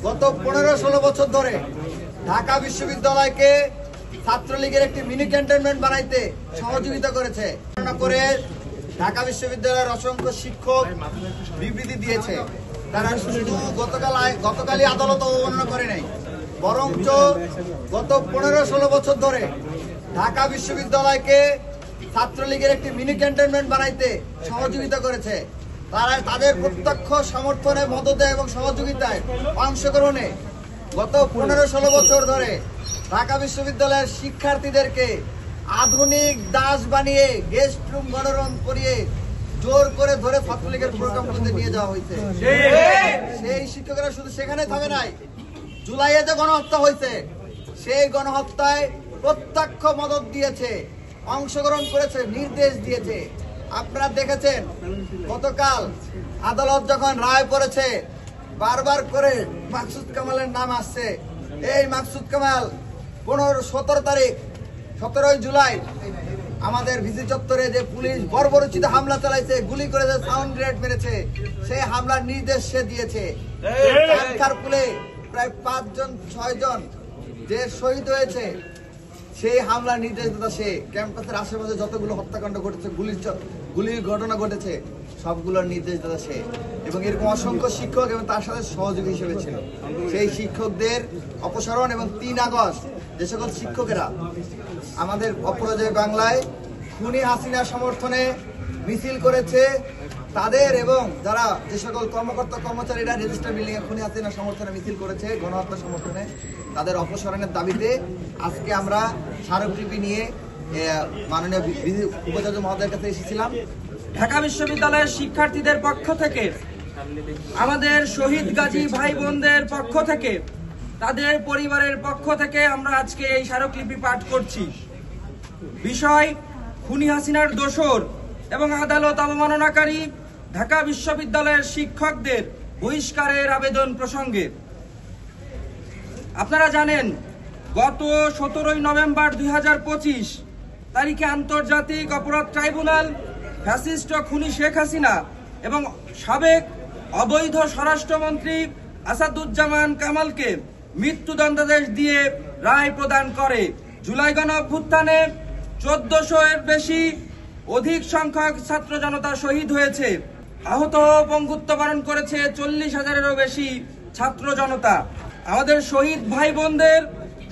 গত 15-16 বছর ধরে ঢাকা বিশ্ববিদ্যালয়কে ছাত্রলীগের একটি মিনি ক্যান্টনমেন্ট বানাইতে সহযোগিতা করেছে করে ঢাকা বিশ্ববিদ্যালয়ের অসংখ্য শিক্ষক বিবৃতি দিয়েছে। তারা শুধু গতকালই আদালত অবমাননা করে নাই, বরঞ্চ গত 15-16 বছর ধরে ঢাকা বিশ্ববিদ্যালয়কে ছাত্রলীগের একটি মিনি ক্যান্টনমেন্ট বানাইতে সহযোগিতা করেছে। তারা তাদের প্রত্যক্ষ সমর্থনে, মদতে এবং সহযোগিতায় অংশগ্রহণে গত 15-16 বছর ধরে ঢাকা বিশ্ববিদ্যালয়ের শিক্ষার্থীদেরকে আধুনিক দাস বানিয়ে গেস্ট রুম গণরম করিয়ে জোর করে ধরে ছাত্রলীগের প্রোগ্রাম করতে নিয়ে যাওয়া হয়েছে। সেই শিক্ষকরা শুধু সেখানে থামে নাই, জুলাইয়ে যে গণহত্যা হয়েছে সেই গণহত্যায় প্রত্যক্ষ মদত দিয়েছে, অংশগ্রহণ করেছে, নির্দেশ দিয়েছে। আপনারা দেখেছেন গতকাল আদালত যখন রায় পড়েছে, বারবার করে মাকসুদ কামালের নাম আসছে। এই মাকসুদ কামাল 17 জুলাই আমাদের ভিসি চত্বরে যে পুলিশ বর্বরোচিত হামলা চালাইছে, গুলি করে যে সাউন্ড গ্রেনেড মেরেছে, সেই হামলার নির্দেশ সে দিয়েছে। পুলে প্রায় 5-6 জন যে শহীদ হয়েছে, সেই হামলার নির্দেশদাতা সে। ক্যাম্পাসের আশেপাশে যতগুলো হত্যাকাণ্ড ঘটেছে, গুলির ঘটনা ঘটেছে, সবগুলোর নির্দেশদাতা সে। এবং এরকম অসংখ্য শিক্ষক এবং তার সাথে সহযোগী হিসেবে ছিল। সেই শিক্ষকদের অপসারণ এবং 3 আগস্ট যে সকল শিক্ষকেরা আমাদের অপরাজয় বাংলায় খুনি হাসিনার সমর্থনে মিছিল করেছে, তাদের এবং যারা যে সকল কর্মকর্তা কর্মচারীরা রেজিস্টার বিল্ডিং এ খুনি হাসিনার সমর্থনে মিছিল করেছে, গণহত্যা সমর্থনে, তাদের অপসারণের দাবিতে আজকে আমরা স্মারকলিপি নিয়ে মাননীয় উপাচার্য মহোদয়ের কাছে এসেছিলাম। ঢাকা বিশ্ববিদ্যালয়ের শিক্ষার্থীদের পক্ষ থেকে, আমাদের শহীদ গাজী ভাই বোনদের পক্ষ থেকে, তাদের পরিবারের পক্ষ থেকে আমরা আজকে এই স্মারকলিপি পাঠ করছি। বিষয় খুনি হাসিনার দোসর এবং আদালত অবমাননাকারী ঢাকা বিশ্ববিদ্যালয়ের শিক্ষকদের বহিষ্কারের আবেদন প্রসঙ্গে। আপনারা জানেন, গত 17 নভেম্বর 2025 তারিখে আন্তর্জাতিক অপরাধ ট্রাইব্যুনাল ফ্যাসিস্ট খুনি শেখ হাসিনা এবং সাবেক অবৈধ স্বরাষ্ট্রমন্ত্রী আসাদুজ্জামান কামালকে মৃত্যুদণ্ডাদেশ দিয়ে রায় প্রদান করে। জুলাই গণ অভ্যুত্থানে 1400-এর বেশি অধিক সংখ্যক ছাত্র জনতা শহীদ হয়েছে, আহত পঙ্গুত্ব বরণ করেছে 40,000-এরও বেশি ছাত্র জনতা। আমাদের শহীদ ভাই বোনদের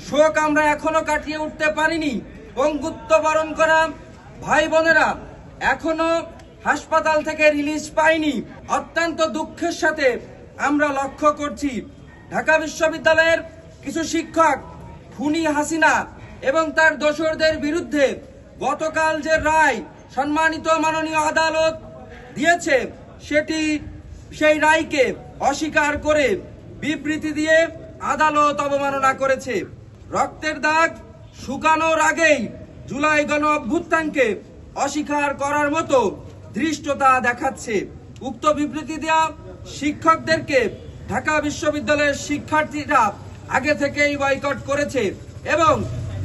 শোক আমরা এখনো কাটিয়ে উঠতে পারিনি। পঙ্গুত্ব বরণ করা ভাই বোনেরা এখনো হাসপাতাল থেকে রিলিজ পায়নি। অত্যন্ত দুঃখের সাথে আমরা লক্ষ্য করছি, ঢাকা বিশ্ববিদ্যালয়ের কিছু শিক্ষক খুনি হাসিনা এবং তার দোসরদের বিরুদ্ধে গতকাল যে রায় সম্মানিত মাননীয় আদালত দিয়েছে, সেই রায়কে অস্বীকার করে বিবৃতি দিয়ে আদালত অবমাননা করেছে। রক্তের দাগ শুকানোর আগেই জুলাই গণ অভ্যুত্থানকে অস্বীকার করার মতো ধৃষ্টতা দেখাচ্ছে। উক্ত বিবৃতি দেওয়া শিক্ষকদেরকে ঢাকা বিশ্ববিদ্যালয়ের শিক্ষার্থীরা আগে থেকেই বয়কট করেছে এবং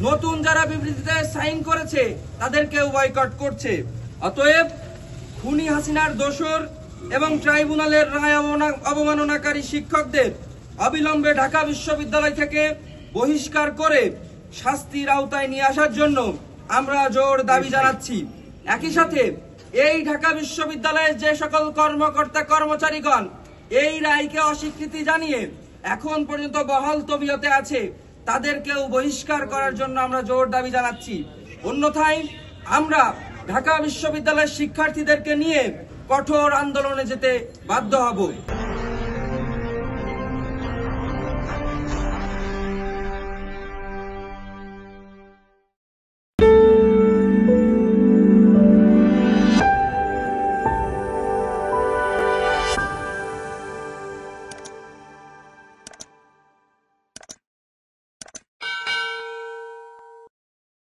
নতুন যারা বিবৃতিতে সাইন করেছে তাদেরকেও বয়কট করছে। অতএব খুনি হাসিনার দোসর এবং ট্রাইব্যুনালের রায় অবমাননাকারী শিক্ষকদের অবিলম্বে ঢাকা বিশ্ববিদ্যালয় থেকে বহিষ্কার করে শাস্তির আওতায় নিয়ে আসার জন্য আমরা জোর দাবি জানাচ্ছি। একই সাথে এই ঢাকা বিশ্ববিদ্যালয়ের যে সকল কর্মকর্তা কর্মচারীগণ এই রায়কে অস্বীকৃতি জানিয়ে এখন পর্যন্ত বহাল তবিয়তে আছে, তাদেরকেও বহিষ্কার করার জন্য আমরা জোর দাবি জানাচ্ছি। অন্যথায় আমরা ঢাকা বিশ্ববিদ্যালয়ের শিক্ষার্থীদেরকে নিয়ে কঠোর আন্দোলনে যেতে বাধ্য হব।